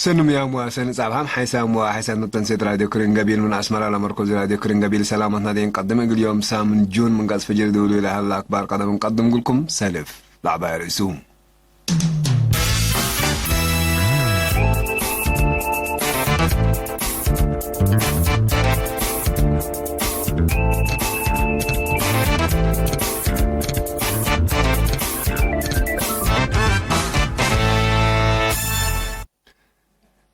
سنم يا مواسن صابهم حيسام وحسن التنسيط راديو كرنجابيل من أسمر على مركز راديو كرنجابيل سلامتنا دين قدم اليوم سامن جون من قصف فجر دولي لها الأكبر قدم نقدم لكم سلف لعبة رسوم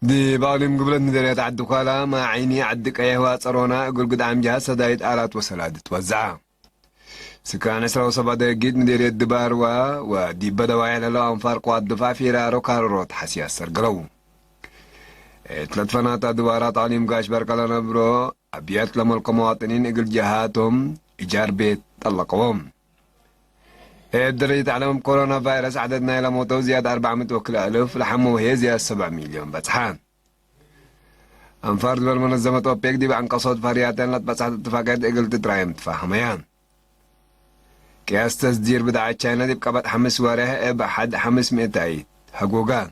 دي بعلم قبل مديرية عدوكالا ما عيني عدك أيها صارونا أقول قد عم جهاز سدايت آلات وسلاد توزع سكان إسراء صبادا جيد مديرية دبار ودي بدواعي للا أنفارق والدفاع في رارو كارروت حسياس سرقلو تلتفنات دوارات عليم قاش بركالا نبرو أبيات لملك مواطنين أقول جهاتهم إيجار بيت طلقوهم دريت عليهم كورونا فيروس عددنا إلى موتو زيادة 400,000 لحمو هي زيادة 7 مليون بتحان أنفرد بالمنظمة أوبيك دي عن قصود فرياتين لتبصحت اتفاقات إقل تترايم تفاهميان كياس تصدير بدعة تشاينا دي بقبت 5 واره بحد 500 عيد حقوقا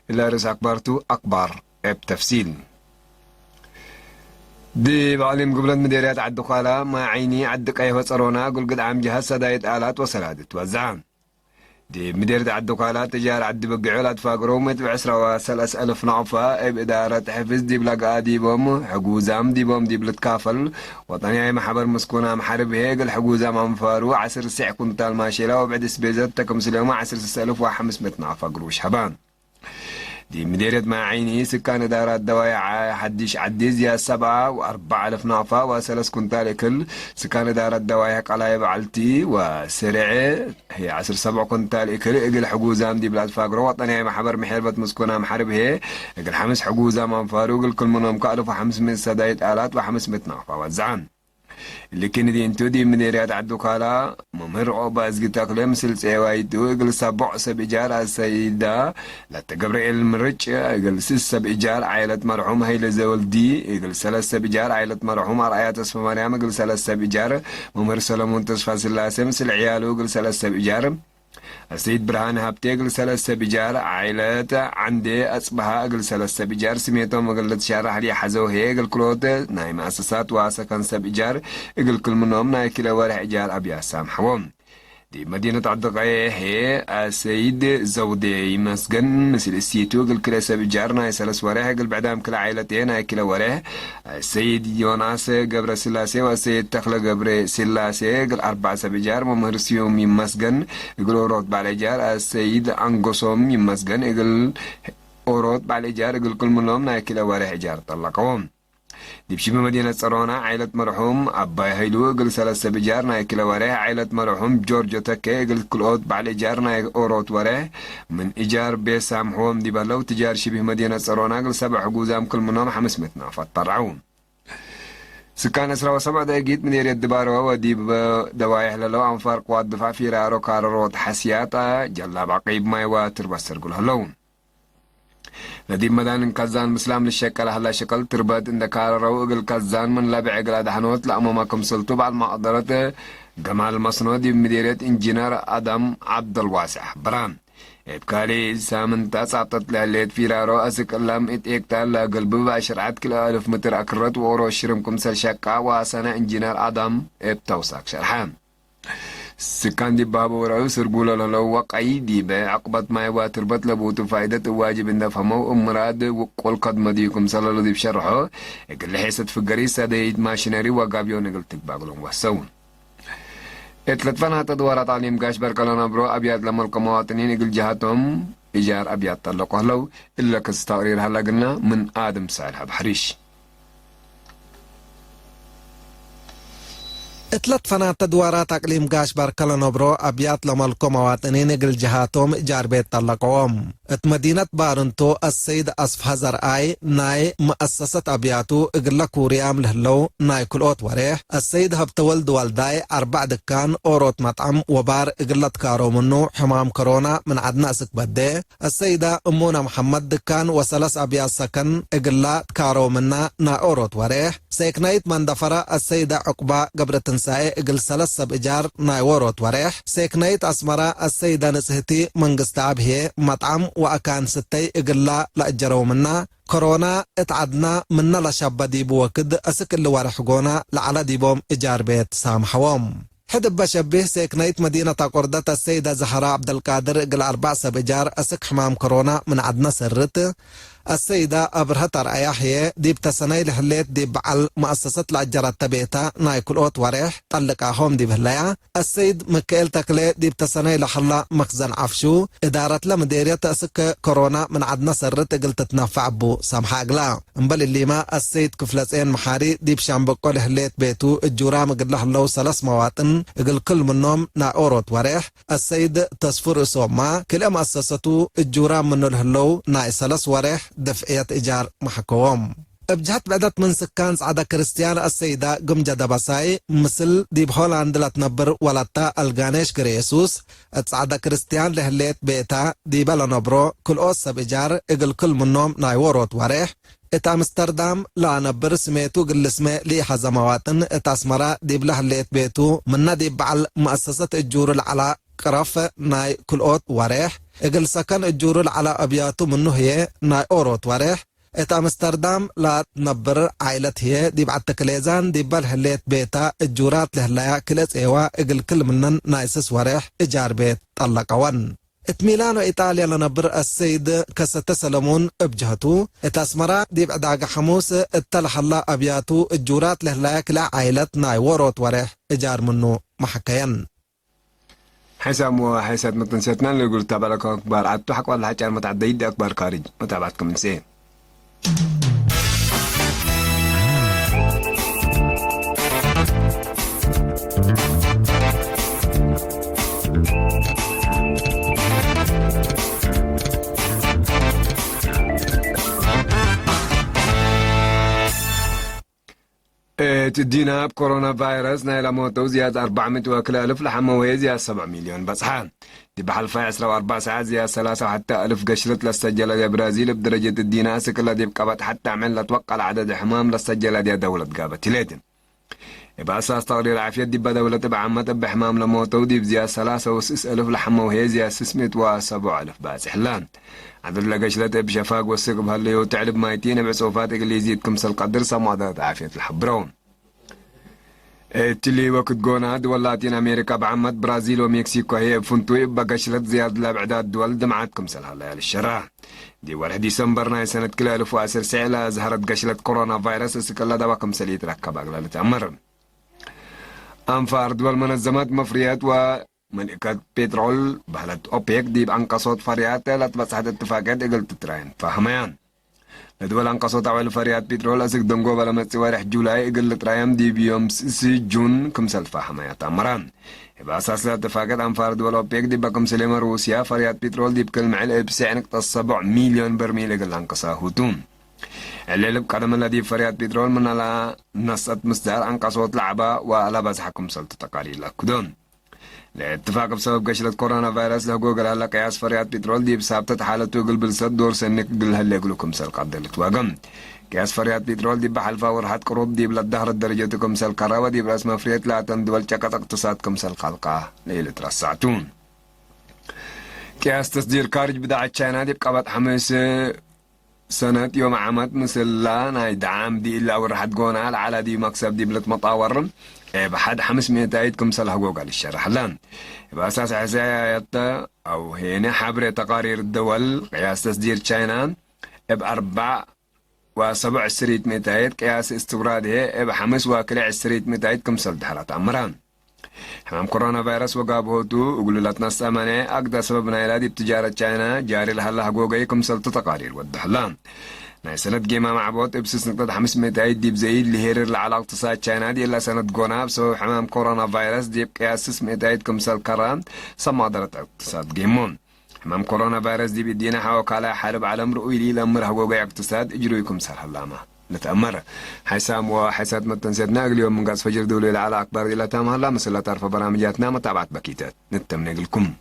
إلا رس أكبرتو أكبر بتفصيل دي بعلم قبل مديريات عدوكالا ما عيني عدك أيها صارونا قل قد عم جهاز سدايت آلات وسلاد توزعان دي مديرية عدوكالا تجار عد بقعولات فاقرو متبع 3,000 نعفة بإدارة حفظ دي بلقاء ديبهم حقوزام ديبهم دي بلتكافل وطنياي محبر مسكونا محارب هيق الحقوزام انفارو 10 ساعة كنتال ماشيلا وبعد سبيزات تكم سليوما 10,500 نعفة قروش حبان دي مديرية ما عيني سكان إدارات دوايع حديش عديز يا 7,400 نعفة و3 كنتال كل سكان إدارات دوايع قلايب علتي وسرعة هي 10 كنتال كل إقل حقوزام دي بلاد فاقرو وطنياي محبر محيربة مسكونة محارب هي إقل 5 حقوزام انفارو إقل كل منهم ك1500 سدايت آلات و500 نعفة وزعان اللي كان دي انتو دي مديريات عدوكالا ممهر عوبا ازقيتاك لمسل سيوايتو اقل 7 إيجار السيدة لتقبرئيل المرج اقل 6 إيجار عائلة مرحوم هيل زولدي اقل 3 إيجار عائلة مرحوم رأيات اسم مريم اقل 3 إيجار ممهر سلمون تصفى سلاسة مسل عيالو اقل 3 إيجار السيد برهان هابتي اقل 3 إيجار عائلة عندي أصبها اقل 3 إيجار سميتهم اقل شارح لي حزو هي اقل كلوت ناي مؤسسات واسكن 7 إيجار اقل كل منهم ناي كلا وارح إيجار أبيا سامحوهم دي مدينة عدقية هي السيد زودي مسجن مثل السيتو اقل كلا 7 إيجار ناي 3 وارح اقل بعدهم كلا عائلتين ناي كلا وارح السيد يوناس قبر سلاسي والسيد تخلى قبر سلاسي اقل 4 إيجار ممهرسيوم يمسجن اقل أورود بالإيجار السيد أنقصهم يمسجن اقل أورود بالإيجار اقل كل منهم ناي كلا وارح إيجار طلقهم دي بشي مدينة صارونا عائلة مرحوم أباي هيلو اقل 3 إيجار ناي كلا وارح عائلة مرحوم جورجو تكي اقل كل أورود بالإيجار ناي أورود وارح من إيجار بيسامحوهم دي بلو تجار شبه مدينة صارونا اقل 7 حقوزام كل منهم 500 نافة طرعون سكان إسراء وسبع دقيقة من يريد دباروا وديب دوايح للو أنفار قوات دفاع في رارو كارروت حسياتا جلا بعقيب ما يواتر بسر قول هلون لديب مدان كزان مسلام للشكل هلا شكل تربات إن كاررو اقل كزان من لابع اقل دحنوت لأمامكم سلطو بعد ما قدرت جمال مصنوع دي مديرية إنجينير أدم عبد الواسع بران إبكالي سامن تاسعطت لاليت في رارو أسك اللام إتيكتال لقلب باشر عد كلا 1000 متر أكرت وورو شرمكم سل شكا واسانا إنجينير أدم إبتوساك شرحان سكان دي بابو ورأيو سرقولا للو وقعي دي بعقبت ما يواتر بط لبوتو فايدة واجب إن فهمو مراد وقول قد مديكم سلالو دي بشرحو إقل حيثت فقريسة دي ماشيناري وقابيون إقل تكباقلون وحسون اتلتفنها تدوار تعليم قاش بركلنا برو أبيات لما المواطنين يقل جهاتهم إيجار أبيات طلقوا هلو إلا كستقرير هلا قلنا من آدم سالها بحريش اتلتفنات تدوارات أقليم قاش بركلنا برو أبيات لما المواطنين يقل جهاتهم إيجار بيت طلقوهم ات مدينة بارنتو السيد أصف هزر آي ناي مؤسسة أبياتو إقلا كوريام لهلو ناي كل أوت وريح السيد هبتولد والداي 4 دكان أوروت مطعم وبار إقلا تكارو منو حمام كورونا من عدنا أسك بدي السيدة أمونا محمد دكان وسلس أبيات سكن إقلا تكارو منا نا أوروت وريح سيكنايت من دفرة السيدة عقبة قبر دبسائي اقل سلس سب اجار ناي وروت وريح سيكنيت اسمرا السيدة نسهتي منقست عبهي مطعم وأكان ستي اقل لا اجرو منا كورونا اتعدنا منا لشابة ديبو وكد اسك اللي ورحقونا لعلى ديبوم اجار بيت سامحوهم حدب بشبه سيكنيت مدينة قردة السيدة زهراء عبد القادر قل 4 سبجار أسك حمام كورونا من عدنا سرت السيدة أبرهت رأياحية ديب تسني لحليت ديب بعل مؤسسة الأجرة تبيتا نايكل أوت وريح طلقاهم ديب هلايا السيد مكيل تكلي ديب تسني لحلا مخزن عفشو إدارة لمديرية أسك كورونا من عدنا سرت قلت تنفع بو سامحا قلا مبل اللي ما السيد كفلسين محاري ديب شامبقو لحليت بيتو الجورام قل له 3 مواطن قل كل منهم نايوروت وريح السيد تصفر صوما كل مؤسسته الجورام منو لهلو ناي 3 وريح دفعية إيجار محكوم بجهت بعدت من سكان سعادة كريستيان السيدة قمجة دبساي مثل ديب هولاند لا تنبر ولتا الغانيش كريسوس سعادة كريستيان لهليت بيتا ديبا لنبرو كل أوس بإيجار إقل كل منهم نايوروت وريح إتا أمستردام لا نبر سميتو قل اسمي لي حزمواتن إتا اسمرا ديب لهليت بيتو منا ديب بعل مؤسسة الجور العلا قرف ناي كل أوت وريح اقل سكن الجورل على أبياتو منه هي ناي أوروت وريح إتا أمستردام لا تنبر عائلة هي دي بعد تكليزان دي بالهليت بيتا الجورات لهلايا كلت ايوا اقل كل منن نايسس وريح إجار بيت طلقوان اتميلانو إيطاليا لنبر السيد كسة سلمون بجهتو إتا اسمرا دي بعد حموس اتلح الله أبياتو الجورات لهلايا كلا عائلة ناي وروت وريح إجار منه محكيان حسام وحساب متنسيتنا اللي يقول تابع لكم أكبر عدتو حق والله حاجة متعديد أكبر خارج متابعتكم نسين تدينا بكورونا فيروس نايلا موتو زيادة 400,000 لحموية زيادة 7 مليون بصحان دي بحلفة 24 ساعة زيادة 3 حتى 1000 قشرة للسجلة دي برازيل بدرجة الدينا سكلا دي بقابت حتى عمل لتوقع العدد حمام للسجلة دي دولة قابت ليتن يبقى أساس تقرير عافية دي بدولة بعامة بحمام لموتو دي بزيادة 3,000 لحموية زيادة 607,000 باسحلان عدد لقشلة بشفاق والسقب هاللي وتعلب مايتين بعصوفات إقليزية كمسل قدر سمادات عافية الحبرون تلي وقت قونا دول لاتين أمريكا بعمد برازيل ومكسيكو هي بفنتوي بقشلة زيادة لابعداد دول دمعات كمسل هالليال الشراء دي ورح ديسمبر ناي سنة كلا 1010 سعلا ظهرت قشلة كورونا فيروس اسكالا دوا كمسل يتركب أقلالة أمر أنفار دول منظمات مفريات وملكات بترول بهلت أوبيك دي بأنقصوت فريات لتبصحت اتفاقات اقل تتراين فهميان لدول أنقصوت عوال فريات بترول أسك دنقو بلا متسوارح جولاي اقل ترايم دي بيوم سي جون كمسل فهميات أمران يبقى أساس لاتفاقات أنفار دول أوبيك دي بكمسل روسيا فريات بترول دي بكل معل بسعر 7 مليون برميل اقل أنقصا هوتون اللي بقدم الذي فريات بترول من على نصت مصدر أنقصوت لعبة وعلى بزحكم سلط تقارير لكدون الاتفاق بسبب قشرة كورونا فيروس له جوجل هلا قياس فريات بترول دي بسابتة حالته قلب الصد دور سنك قل هلا يقولكم سل قدر توقم قياس فريات بترول دي بحلفا ورحت قروب دي بلد ظهر درجتكم سل قراوة دي براس مفريات لا تندول شقت اقتصادكم سل قلقة ليلة رسعتون قياس تصدير خارج بداعة تشاينا دي بقبط حمس سنة يوم عمد مثلا ناي دعام دي إلا ورحت قونا على دي مكسب دي بلت مطاور بحد 500 عيدكم سلح جوجل الشرح لان بأساس حسايات أو هنا حبر تقارير الدول قياس تصدير تشاينا ب4.7 سريت متايد قياس استوراده ب5 وكلع سريت متايدكم سل دحرات أمران حمام كورونا فيروس وقابهوتو وقولوا لا تنسى مني أقدر سببنا إلى دي بتجارة تشاينا جاري لها جوجايكم سلطة تقارير والدحلان ناي سنة جيما معبوط ابسس نقطة 500 عيد ديب زايد لهيرر على اقتصاد تشاينا دي إلا سنة قونا بسبب حمام كورونا فيروس ديب قياس 600 عيد كمسال كرام سمادرة اقتصاد جيمون حمام كورونا فيروس دي بدينا حاوك على حرب على رؤي لي لأمر هقوقي اقتصاد اجرويكم سال هلامة نتأمر حسام وحسات متنسيتنا اليوم من قاس فجر دولي على أكبر إلى تام هلا مثل لا تعرف برامجاتنا متابعة بكيتات نتمنى لكم